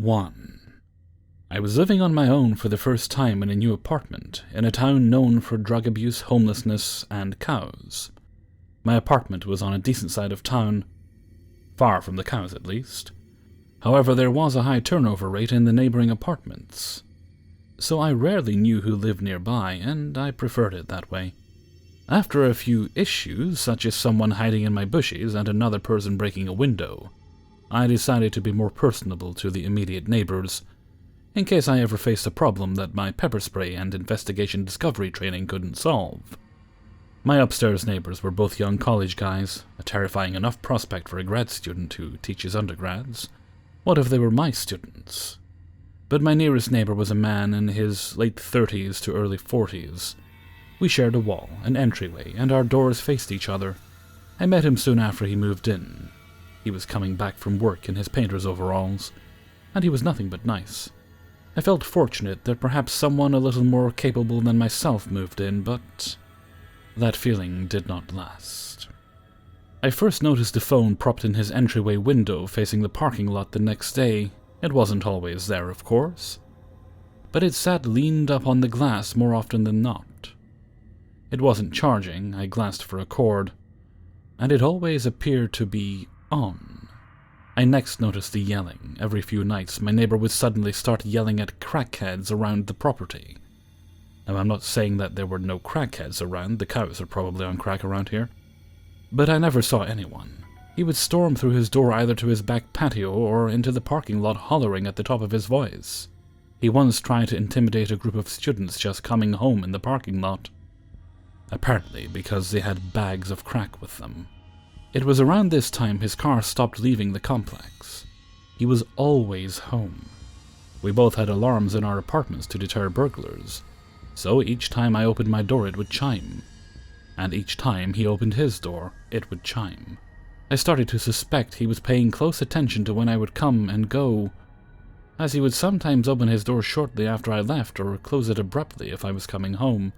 1. I was living on my own for the first time in a new apartment, in a town known for drug abuse, homelessness, and cows. My apartment was on a decent side of town, far from the cows at least. However, there was a high turnover rate in the neighboring apartments, so I rarely knew who lived nearby, and I preferred it that way. After a few issues, such as someone hiding in my bushes and another person breaking a window, I decided to be more personable to the immediate neighbors, in case I ever faced a problem that my pepper spray and investigation discovery training couldn't solve. My upstairs neighbors were both young college guys, a terrifying enough prospect for a grad student who teaches undergrads. What if they were my students? But my nearest neighbor was a man in his late 30s to early 40s. We shared a wall, an entryway, and our doors faced each other. I met him soon after he moved in. He was coming back from work in his painter's overalls, and he was nothing but nice. I felt fortunate that perhaps someone a little more capable than myself moved in, but that feeling did not last. I first noticed a phone propped in his entryway window facing the parking lot the next day. It wasn't always there, of course, but it sat leaned up on the glass more often than not. It wasn't charging. I glanced for a cord, and it always appeared to be on. I next noticed the yelling. Every few nights, my neighbor would suddenly start yelling at crackheads around the property. Now, I'm not saying that there were no crackheads around. The cows are probably on crack around here. But I never saw anyone. He would storm through his door either to his back patio or into the parking lot hollering at the top of his voice. He once tried to intimidate a group of students just coming home in the parking lot, apparently because they had bags of crack with them. It was around this time his car stopped leaving the complex. He was always home. We both had alarms in our apartments to deter burglars, so each time I opened my door it would chime, and each time he opened his door it would chime. I started to suspect he was paying close attention to when I would come and go, as he would sometimes open his door shortly after I left or close it abruptly if I was coming home.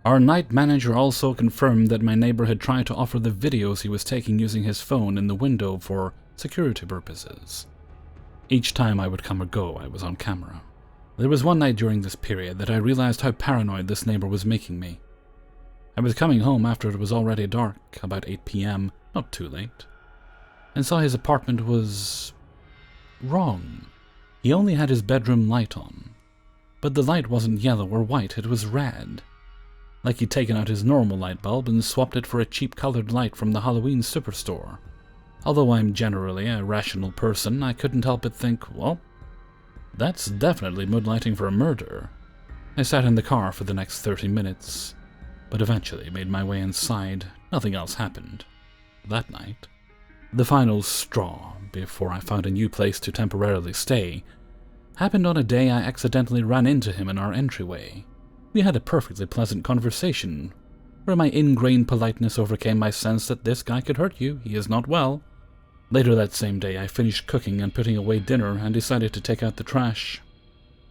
Our night manager also confirmed that my neighbor had tried to offer the videos he was taking using his phone in the window for security purposes. Each time I would come or go, I was on camera. There was one night during this period that I realized how paranoid this neighbor was making me. I was coming home after it was already dark, about 8 p.m., not too late, and saw his apartment was wrong. He only had his bedroom light on, but the light wasn't yellow or white, it was red. Like he'd taken out his normal light bulb and swapped it for a cheap colored light from the Halloween superstore. Although I'm generally a rational person, I couldn't help but think, well, that's definitely mood lighting for a murder. I sat in the car for the next 30 minutes, but eventually made my way inside. Nothing else happened that night. The final straw, before I found a new place to temporarily stay, happened on a day I accidentally ran into him in our entryway. We had a perfectly pleasant conversation, where my ingrained politeness overcame my sense that this guy could hurt you, he is not well. Later that same day, I finished cooking and putting away dinner and decided to take out the trash.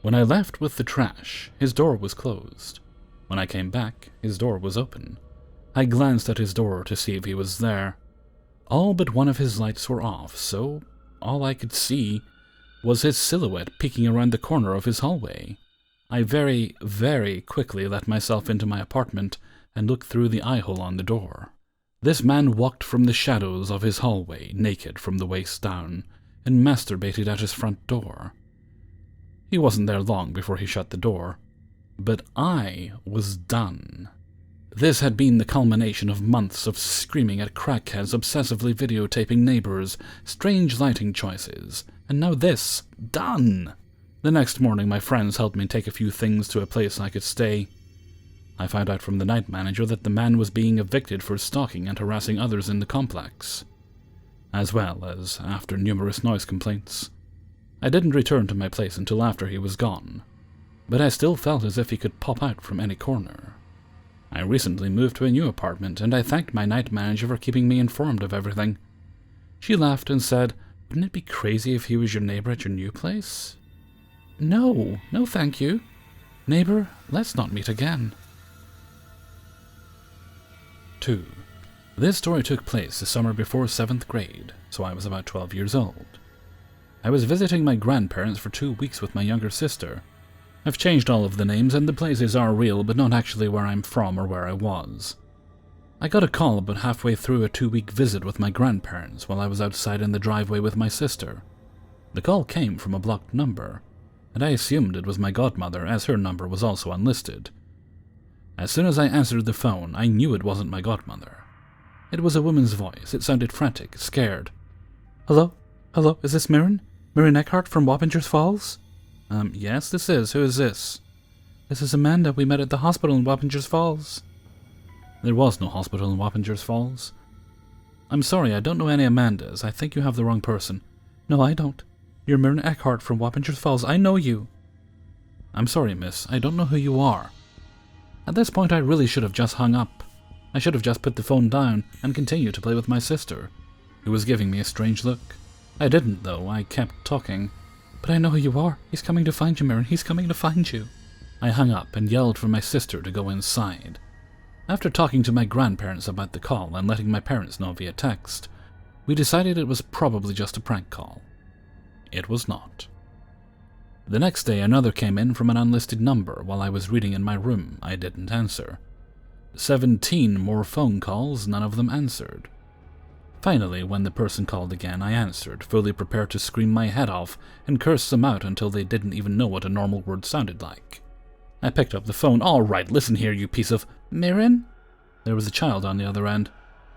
When I left with the trash, his door was closed. When I came back, his door was open. I glanced at his door to see if he was there. All but one of his lights were off, so all I could see was his silhouette peeking around the corner of his hallway. I very, very quickly let myself into my apartment and looked through the eye-hole on the door. This man walked from the shadows of his hallway, naked from the waist down, and masturbated at his front door. He wasn't there long before he shut the door, but I was done. This had been the culmination of months of screaming at crackheads, obsessively videotaping neighbors, strange lighting choices, and now this. Done! The next morning, my friends helped me take a few things to a place I could stay. I found out from the night manager that the man was being evicted for stalking and harassing others in the complex, as well as after numerous noise complaints. I didn't return to my place until after he was gone, but I still felt as if he could pop out from any corner. I recently moved to a new apartment, and I thanked my night manager for keeping me informed of everything. She laughed and said, "Wouldn't it be crazy if he was your neighbor at your new place?" No thank you. Neighbor, let's not meet again. 2. This story took place the summer before 7th grade, so I was about 12 years old. I was visiting my grandparents for 2 weeks with my younger sister. I've changed all of the names, and the places are real, but not actually where I'm from or where I was. I got a call about halfway through a 2-week visit with my grandparents while I was outside in the driveway with my sister. The call came from a blocked number, and I assumed it was my godmother, as her number was also unlisted. As soon as I answered the phone, I knew it wasn't my godmother. It was a woman's voice. It sounded frantic, scared. Hello? Hello, is this Mirren? Mirren Eckhart from Wappingers Falls? Yes, this is. Who is this? This is Amanda. We met at the hospital in Wappingers Falls. There was no hospital in Wappingers Falls. I'm sorry, I don't know any Amandas. I think you have the wrong person. No, I don't. You're Mirren Eckhart from Wappingers Falls. I know you. I'm sorry, miss. I don't know who you are. At this point, I really should have just hung up. I should have just put the phone down and continued to play with my sister, who was giving me a strange look. I didn't, though. I kept talking. But I know who you are. He's coming to find you, Mirren. He's coming to find you. I hung up and yelled for my sister to go inside. After talking to my grandparents about the call and letting my parents know via text, we decided it was probably just a prank call. It was not. The next day, another came in from an unlisted number while I was reading in my room. I didn't answer. 17 more phone calls, none of them answered. Finally, when the person called again, I answered, fully prepared to scream my head off and curse them out until they didn't even know what a normal word sounded like. I picked up the phone. All right, listen here, you piece of... Mirren? There was a child on the other end.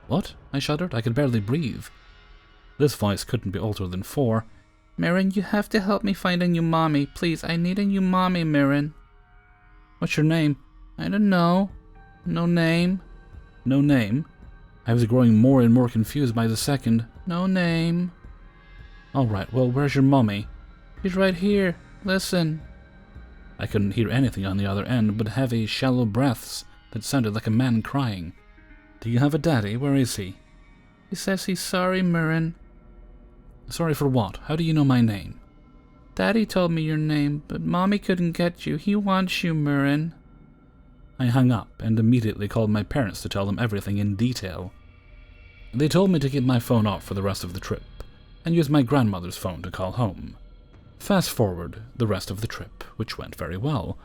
What? I shuddered. I could barely breathe. This voice couldn't be older than 4. Mirren, you have to help me find a new mommy. Please, I need a new mommy, Mirren. What's your name? I don't know. No name. No name? I was growing more and more confused by the second. No name. All right, well, where's your mommy? She's right here. Listen. I couldn't hear anything on the other end but heavy, shallow breaths that sounded like a man crying. Do you have a daddy? Where is he? He says he's sorry, Mirren. Sorry for what? How do you know my name? Daddy told me your name, but Mommy couldn't get you. He wants you, Mirren. I hung up and immediately called my parents to tell them everything in detail. They told me to keep my phone off for the rest of the trip and use my grandmother's phone to call home. Fast forward the rest of the trip, which went very well.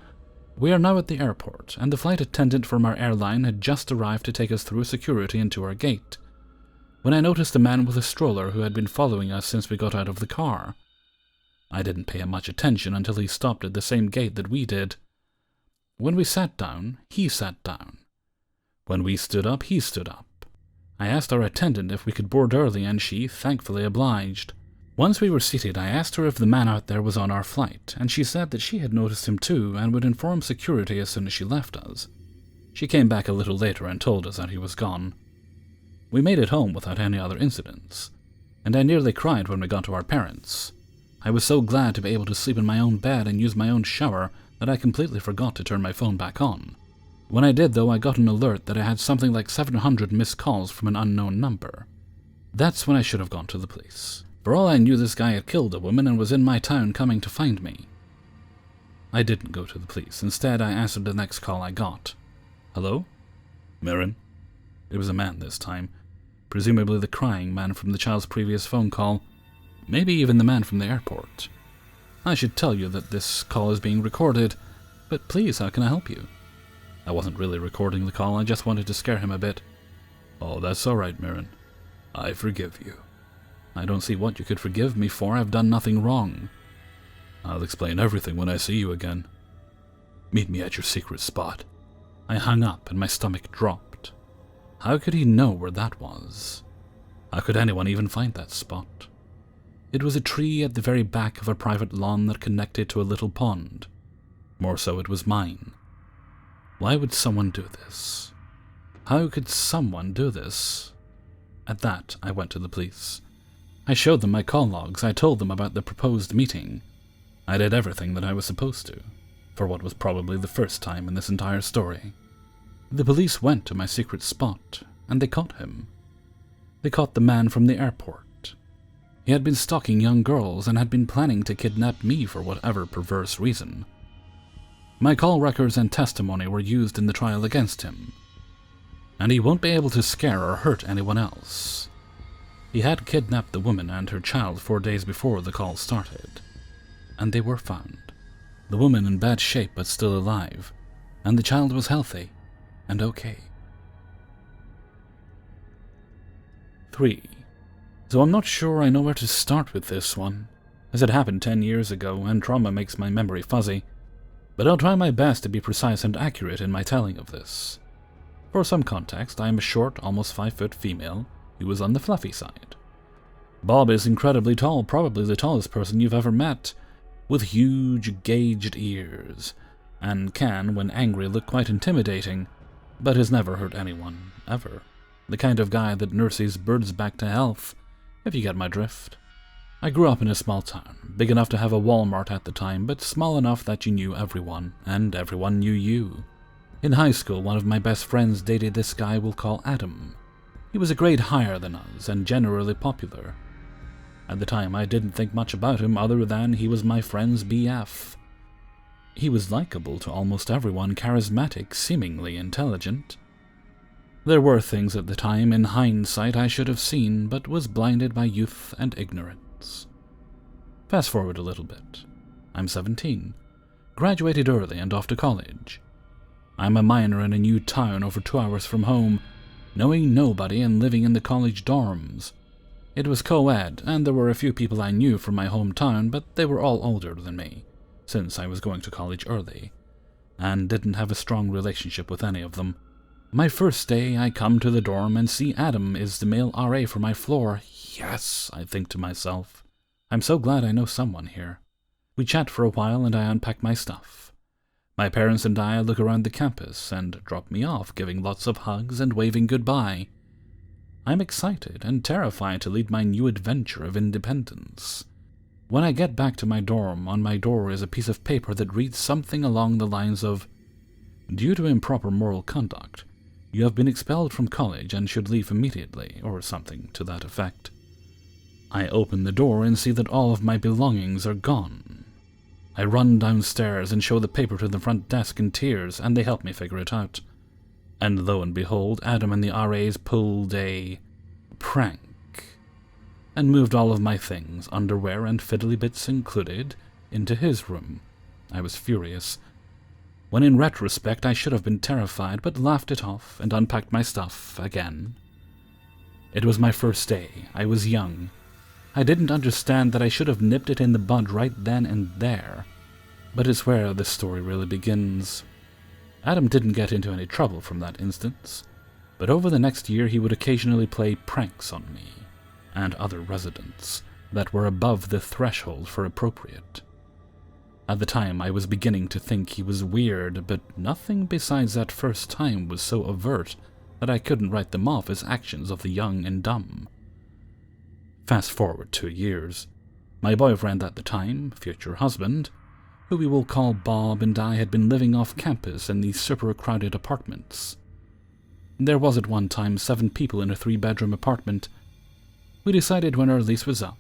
We are now at the airport, and the flight attendant from our airline had just arrived to take us through security and to our gate, when I noticed a man with a stroller who had been following us since we got out of the car. I didn't pay him much attention until he stopped at the same gate that we did. When we sat down, he sat down. When we stood up, he stood up. I asked our attendant if we could board early, and she thankfully obliged. Once we were seated, I asked her if the man out there was on our flight, and she said that she had noticed him too and would inform security as soon as she left us. She came back a little later and told us that he was gone. We made it home without any other incidents, and I nearly cried when we got to our parents'. I was so glad to be able to sleep in my own bed and use my own shower that I completely forgot to turn my phone back on. When I did, though, I got an alert that I had something like 700 missed calls from an unknown number. That's when I should have gone to the police. For all I knew, this guy had killed a woman and was in my town coming to find me. I didn't go to the police. Instead, I answered the next call I got. Hello? Mirren? It was a man this time. Presumably the crying man from the child's previous phone call. Maybe even the man from the airport. I should tell you that this call is being recorded, but please, how can I help you? I wasn't really recording the call, I just wanted to scare him a bit. Oh, that's all right, Mirren. I forgive you. I don't see what you could forgive me for. I've done nothing wrong. I'll explain everything when I see you again. Meet me at your secret spot. I hung up and my stomach dropped. How could he know where that was? How could anyone even find that spot? It was a tree at the very back of a private lawn that connected to a little pond. More so, it was mine. Why would someone do this? How could someone do this? At that, I went to the police. I showed them my call logs. I told them about the proposed meeting. I did everything that I was supposed to, for what was probably the first time in this entire story. The police went to my secret spot, and they caught him. They caught the man from the airport. He had been stalking young girls and had been planning to kidnap me for whatever perverse reason. My call records and testimony were used in the trial against him, and he won't be able to scare or hurt anyone else. He had kidnapped the woman and her child 4 days before the call started, and they were found. The woman in bad shape but still alive, and the child was healthy and okay. 3. So I'm not sure I know where to start with this one, as it happened 10 years ago and trauma makes my memory fuzzy, but I'll try my best to be precise and accurate in my telling of this. For some context, I am a short, almost 5-foot female who was on the fluffy side. Bob is incredibly tall, probably the tallest person you've ever met, with huge gauged ears, and can, when angry, look quite intimidating, but has never hurt anyone, ever. The kind of guy that nurses birds back to health, if you get my drift. I grew up in a small town, big enough to have a Walmart at the time, but small enough that you knew everyone, and everyone knew you. In high school, one of my best friends dated this guy we'll call Adam. He was a grade higher than us, and generally popular. At the time, I didn't think much about him other than he was my friend's BF. He was likable to almost everyone, charismatic, seemingly intelligent. There were things at the time, in hindsight, I should have seen, but was blinded by youth and ignorance. Fast forward a little bit. I'm 17. Graduated early and off to college. I'm a minor in a new town over 2 hours from home, knowing nobody and living in the college dorms. It was co-ed, and there were a few people I knew from my hometown, but they were all older than me, since I was going to college early, and didn't have a strong relationship with any of them. My first day, I come to the dorm and see Adam is the male RA for my floor. Yes, I think to myself. I'm so glad I know someone here. We chat for a while and I unpack my stuff. My parents and I look around the campus and drop me off, giving lots of hugs and waving goodbye. I'm excited and terrified to lead my new adventure of independence. When I get back to my dorm, on my door is a piece of paper that reads something along the lines of, "Due to improper moral conduct, you have been expelled from college and should leave immediately," or something to that effect. I open the door and see that all of my belongings are gone. I run downstairs and show the paper to the front desk in tears, and they help me figure it out. And lo and behold, Adam and the RAs pulled a prank and moved all of my things, underwear and fiddly bits included, into his room. I was furious. When in retrospect I should have been terrified, but laughed it off and unpacked my stuff again. It was my first day. I was young. I didn't understand that I should have nipped it in the bud right then and there. But it's where this story really begins. Adam didn't get into any trouble from that instance, but over the next year he would occasionally play pranks on me and other residents that were above the threshold for appropriate. At the time, I was beginning to think he was weird, but nothing besides that first time was so overt that I couldn't write them off as actions of the young and dumb. Fast forward 2 years. My boyfriend at the time, future husband, who we will call Bob, and I had been living off campus in these super crowded apartments. There was at one time 7 people in a 3-bedroom apartment. We decided when our lease was up,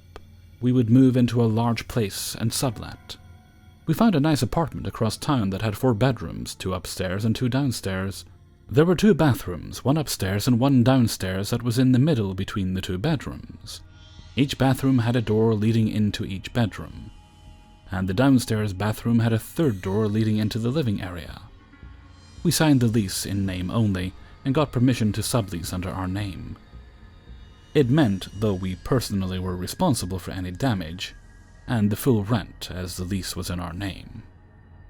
we would move into a large place and sublet. We found a nice apartment across town that had 4 bedrooms, 2 upstairs and 2 downstairs. There were 2 bathrooms, 1 upstairs and 1 downstairs that was in the middle between the 2 bedrooms. Each bathroom had a door leading into each bedroom, and the downstairs bathroom had a 3rd door leading into the living area. We signed the lease in name only, and got permission to sublease under our name. It meant, though we personally were responsible for any damage, and the full rent as the lease was in our name.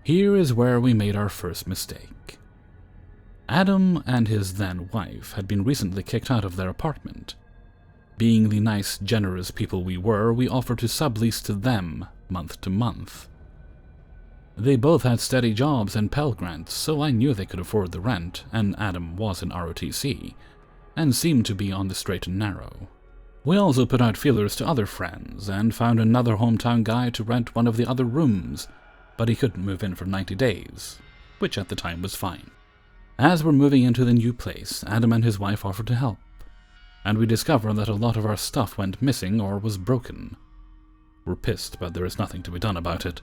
Here is where we made our first mistake. Adam and his then wife had been recently kicked out of their apartment. Being the nice, generous people we were, we offered to sublease to them month to month. They both had steady jobs and Pell Grants, so I knew they could afford the rent, and Adam was in ROTC, and seemed to be on the straight and narrow. We also put out feelers to other friends, and found another hometown guy to rent one of the other rooms, but he couldn't move in for 90 days, which at the time was fine. As we're moving into the new place, Adam and his wife offered to help, and we discovered that a lot of our stuff went missing or was broken. We're pissed, but there is nothing to be done about it,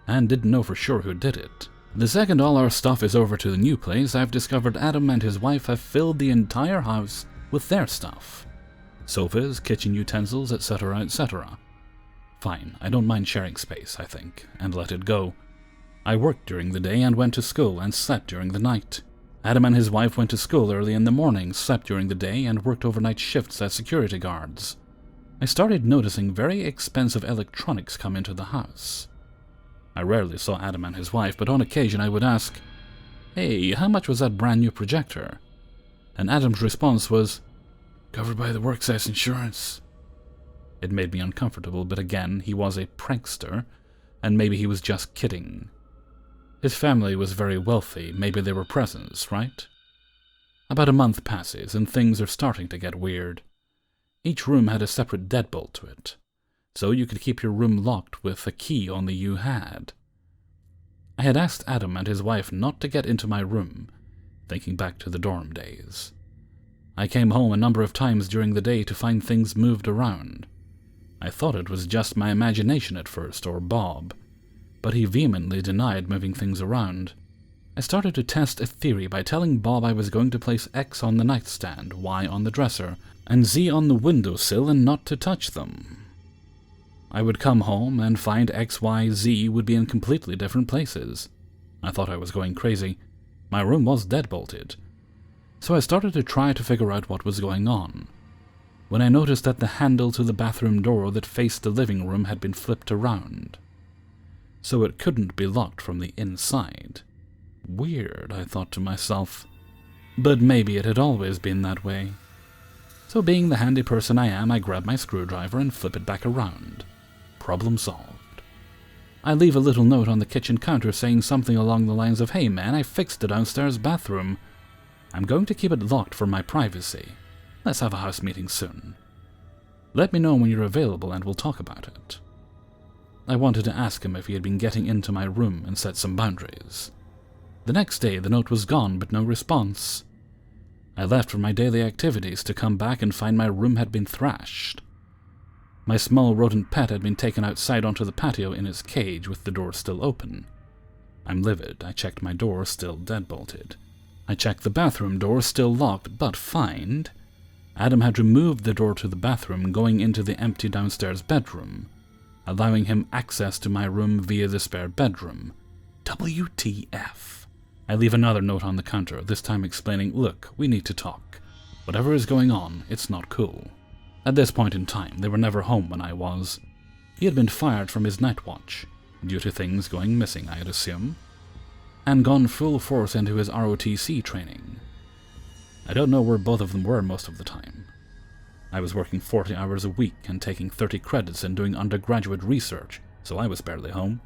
and didn't know for sure who did it. The second all our stuff is over to the new place, I've discovered Adam and his wife have filled the entire house with their stuff. Sofas, kitchen utensils, etc., etc. Fine, I don't mind sharing space, I think, and let it go. I worked during the day and went to school and slept during the night. Adam and his wife went to school early in the morning, slept during the day, and worked overnight shifts as security guards. I started noticing very expensive electronics come into the house. I rarely saw Adam and his wife, but on occasion I would ask, "Hey, how much was that brand new projector?" And Adam's response was, "Covered by the worksite insurance." It made me uncomfortable, but again, he was a prankster, and maybe he was just kidding. His family was very wealthy, maybe they were presents, right? About a month passes, and things are starting to get weird. Each room had a separate deadbolt to it, so you could keep your room locked with a key only you had. I had asked Adam and his wife not to get into my room, thinking back to the dorm days. I came home a number of times during the day to find things moved around. I thought it was just my imagination at first, or Bob, but he vehemently denied moving things around. I started to test a theory by telling Bob I was going to place X on the nightstand, Y on the dresser, and Z on the windowsill and not to touch them. I would come home and find X, Y, Z would be in completely different places. I thought I was going crazy. My room was deadbolted. So I started to try to figure out what was going on, when I noticed that the handle to the bathroom door that faced the living room had been flipped around, so it couldn't be locked from the inside. Weird, I thought to myself, but maybe it had always been that way. So being the handy person I am, I grab my screwdriver and flip it back around. Problem solved. I leave a little note on the kitchen counter saying something along the lines of, "Hey man, I fixed the downstairs bathroom. I'm going to keep it locked for my privacy. Let's have a house meeting soon. Let me know when you're available and we'll talk about it." I wanted to ask him if he had been getting into my room and set some boundaries. The next day the note was gone, but no response. I left for my daily activities to come back and find my room had been thrashed. My small rodent pet had been taken outside onto the patio in its cage with the door still open. I'm livid. I checked my door, still deadbolted. I checked the bathroom door, still locked, but find Adam had removed the door to the bathroom, going into the empty downstairs bedroom, allowing him access to my room via the spare bedroom. WTF. I leave another note on the counter, this time explaining, "Look, we need to talk. Whatever is going on, it's not cool." At this point in time, they were never home when I was. He had been fired from his night watch, due to things going missing, I'd assume, and gone full force into his ROTC training. I don't know where both of them were most of the time. I was working 40 hours a week and taking 30 credits and doing undergraduate research, so I was barely home.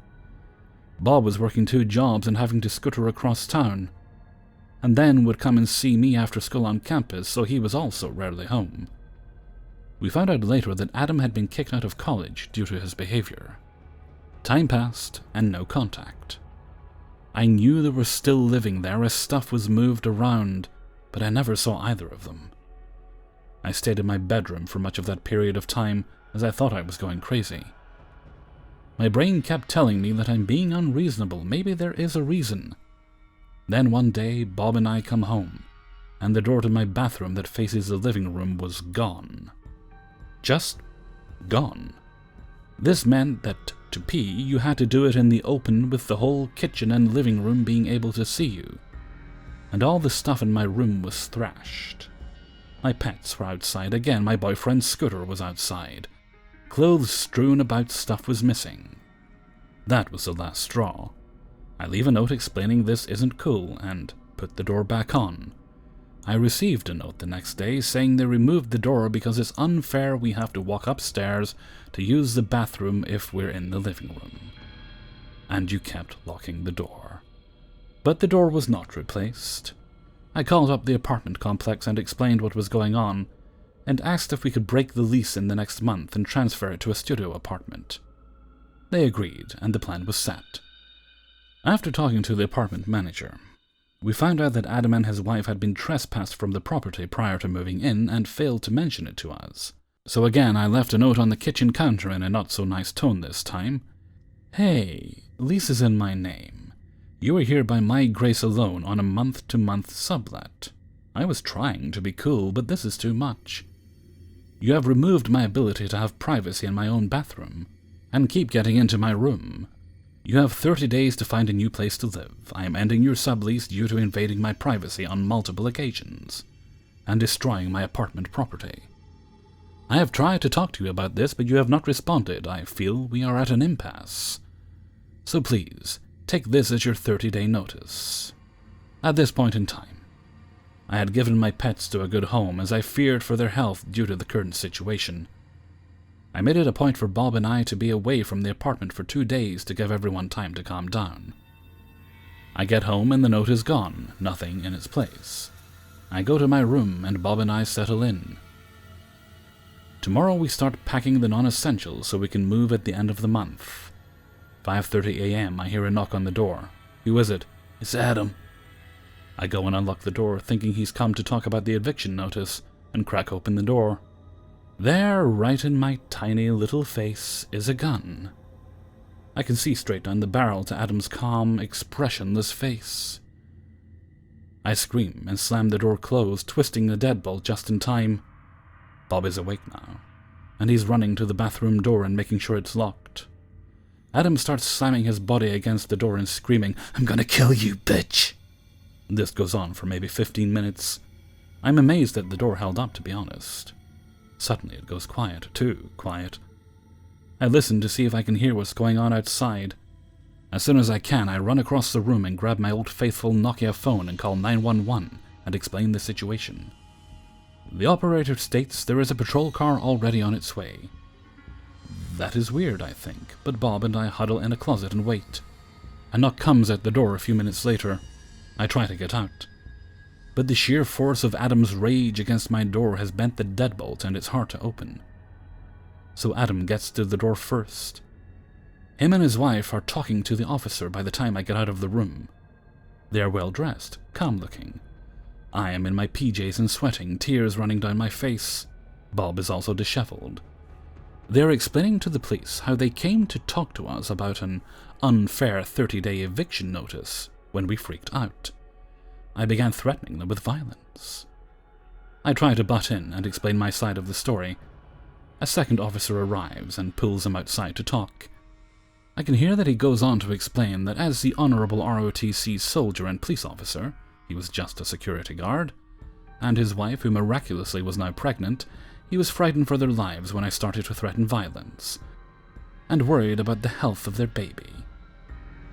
Bob was working 2 jobs and having to scooter across town, and then would come and see me after school on campus, so he was also rarely home. We found out later that Adam had been kicked out of college due to his behavior. Time passed, and no contact. I knew they were still living there as stuff was moved around, but I never saw either of them. I stayed in my bedroom for much of that period of time, as I thought I was going crazy. My brain kept telling me that I'm being unreasonable, maybe there is a reason. Then one day, Bob and I come home, and the door to my bathroom that faces the living room was gone. Just gone. This meant that to pee, you had to do it in the open with the whole kitchen and living room being able to see you. And all the stuff in my room was thrashed. My pets were outside again, my boyfriend's scooter was outside. Clothes strewn about, stuff was missing. That was the last straw. I leave a note explaining this isn't cool and put the door back on. I received a note the next day saying they removed the door because it's unfair we have to walk upstairs to use the bathroom if we're in the living room. And you kept locking the door. But the door was not replaced. I called up the apartment complex and explained what was going on, and asked if we could break the lease in the next month and transfer it to a studio apartment. They agreed, and the plan was set. After talking to the apartment manager, we found out that Adam and his wife had been trespassed from the property prior to moving in and failed to mention it to us. So again, I left a note on the kitchen counter in a not-so-nice tone this time. "Hey, lease is in my name. You are here by my grace alone on a month-to-month sublet. I was trying to be cool, but this is too much. You have removed my ability to have privacy in my own bathroom, and keep getting into my room. You have 30 days to find a new place to live. I am ending your sublease due to invading my privacy on multiple occasions, and destroying my apartment property. I have tried to talk to you about this, but you have not responded. I feel we are at an impasse. So please, take this as your 30-day notice. At this point in time, I had given my pets to a good home as I feared for their health due to the current situation. I made it a point for Bob and I to be away from the apartment for 2 days to give everyone time to calm down. I get home and the note is gone, nothing in its place. I go to my room and Bob and I settle in. Tomorrow we start packing the non-essentials so we can move at the end of the month. 5:30 a.m. I hear a knock on the door. Who is it? It's Adam. I go and unlock the door, thinking he's come to talk about the eviction notice, and crack open the door. There, right in my tiny little face, is a gun. I can see straight down the barrel to Adam's calm, expressionless face. I scream and slam the door closed, twisting the deadbolt just in time. Bob is awake now, and he's running to the bathroom door and making sure it's locked. Adam starts slamming his body against the door and screaming, "I'm gonna kill you, bitch!" This goes on for maybe 15 minutes. I'm amazed that the door held up, to be honest. Suddenly it goes quiet, too quiet. I listen to see if I can hear what's going on outside. As soon as I can, I run across the room and grab my old faithful Nokia phone and call 911 and explain the situation. The operator states there is a patrol car already on its way. That is weird, I think, but Bob and I huddle in a closet and wait. A knock comes at the door a few minutes later. I try to get out, but the sheer force of Adam's rage against my door has bent the deadbolt and it's hard to open. So Adam gets to the door first. Him and his wife are talking to the officer by the time I get out of the room. They are well dressed, calm looking. I am in my PJs and sweating, tears running down my face. Bob is also disheveled. They are explaining to the police how they came to talk to us about an unfair 30-day eviction notice when we freaked out. I began threatening them with violence. I try to butt in and explain my side of the story. A second officer arrives and pulls him outside to talk. I can hear that he goes on to explain that as the Honorable ROTC soldier and police officer, he was just a security guard, and his wife, who miraculously was now pregnant, he was frightened for their lives when I started to threaten violence, and worried about the health of their baby.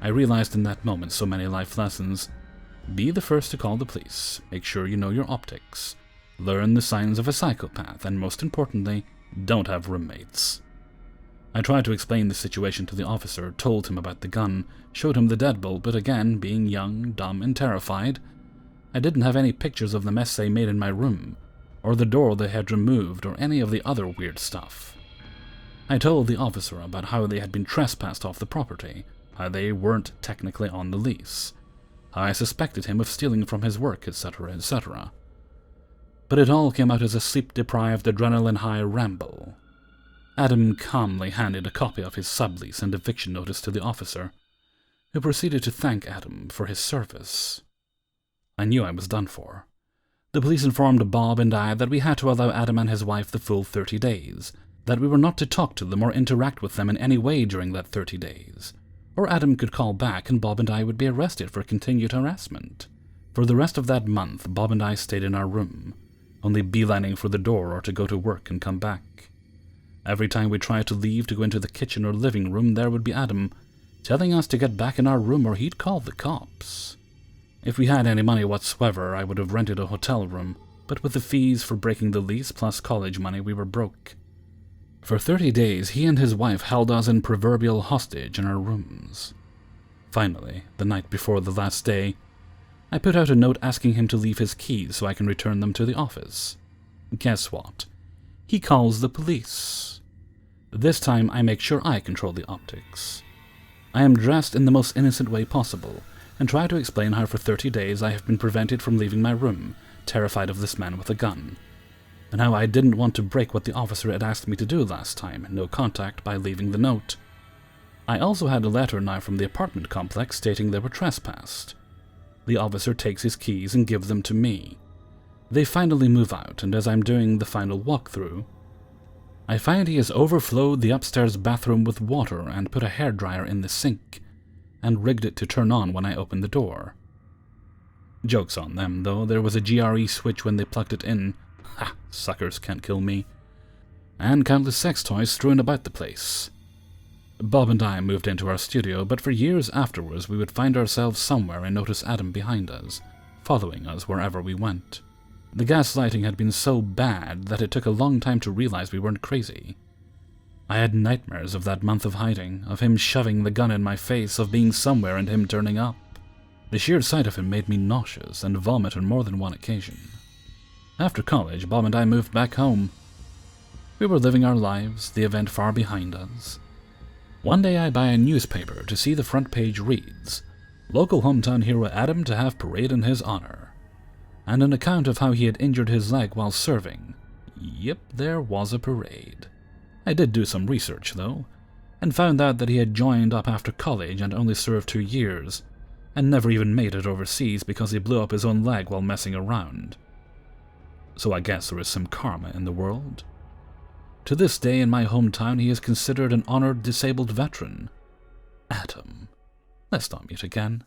I realized in that moment so many life lessons. Be the first to call the police, make sure you know your optics, learn the signs of a psychopath, and most importantly, don't have roommates. I tried to explain the situation to the officer, told him about the gun, showed him the deadbolt, but again, being young, dumb, and terrified, I didn't have any pictures of the mess they made in my room, or the door they had removed, or any of the other weird stuff. I told the officer about how they had been trespassed off the property, how they weren't technically on the lease, how I suspected him of stealing from his work, etc., etc. But it all came out as a sleep-deprived, adrenaline-high ramble. Adam calmly handed a copy of his sublease and eviction notice to the officer, who proceeded to thank Adam for his service. I knew I was done for. The police informed Bob and I that we had to allow Adam and his wife the full 30 days, that we were not to talk to them or interact with them in any way during that 30 days, or Adam could call back and Bob and I would be arrested for continued harassment. For the rest of that month, Bob and I stayed in our room, only beelining for the door or to go to work and come back. Every time we tried to leave to go into the kitchen or living room, there would be Adam, telling us to get back in our room or he'd call the cops. If we had any money whatsoever, I would have rented a hotel room, but with the fees for breaking the lease plus college money, we were broke. For 30 days, he and his wife held us in proverbial hostage in our rooms. Finally, the night before the last day, I put out a note asking him to leave his keys so I can return them to the office. Guess what? He calls the police. This time, I make sure I control the optics. I am dressed in the most innocent way possible, and try to explain how for 30 days I have been prevented from leaving my room, terrified of this man with a gun, and how I didn't want to break what the officer had asked me to do last time, no contact, by leaving the note. I also had a letter now from the apartment complex stating they were trespassed. The officer takes his keys and gives them to me. They finally move out, and as I'm doing the final walkthrough, I find he has overflowed the upstairs bathroom with water and put a hairdryer in the sink, and rigged it to turn on when I open the door. Joke's on them, though. There was a GRE switch when they plugged it in. Ha! Suckers can't kill me. And countless sex toys strewn about the place. Bob and I moved into our studio, but for years afterwards we would find ourselves somewhere and notice Adam behind us, following us wherever we went. The gaslighting had been so bad that it took a long time to realize we weren't crazy. I had nightmares of that month of hiding, of him shoving the gun in my face, of being somewhere and him turning up. The sheer sight of him made me nauseous and vomit on more than one occasion. After college, Bob and I moved back home. We were living our lives, the event far behind us. One day I buy a newspaper to see the front page reads, "Local hometown hero Adam to have parade in his honor," and an account of how he had injured his leg while serving. Yep, there was a parade. I did do some research, though, and found out that he had joined up after college and only served 2 years, and never even made it overseas because he blew up his own leg while messing around. So I guess there is some karma in the world. To this day in my hometown he is considered an honored disabled veteran. Adam. Let's not meet again.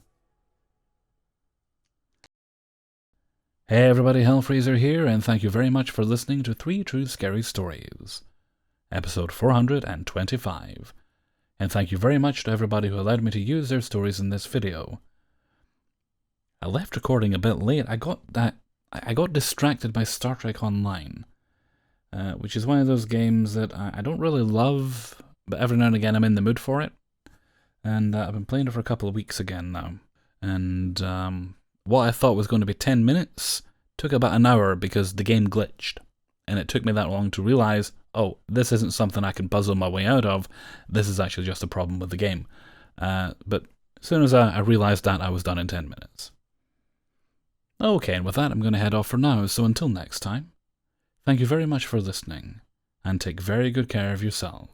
Hey everybody, Hellfreezer here, and thank you very much for listening to 3 True Scary Stories, episode 425. And thank you very much to everybody who allowed me to use their stories in this video. I left recording a bit late. I got distracted by Star Trek Online, which is one of those games that I don't really love, but every now and again I'm in the mood for it. And I've been playing it for a couple of weeks again now. And what I thought was going to be 10 minutes took about an hour because the game glitched. And it took me that long to realize, oh, this isn't something I can puzzle my way out of. This is actually just a problem with the game. But as soon as I realized that, I was done in 10 minutes. Okay, and with that, I'm going to head off for now. So until next time, thank you very much for listening, and take very good care of yourselves.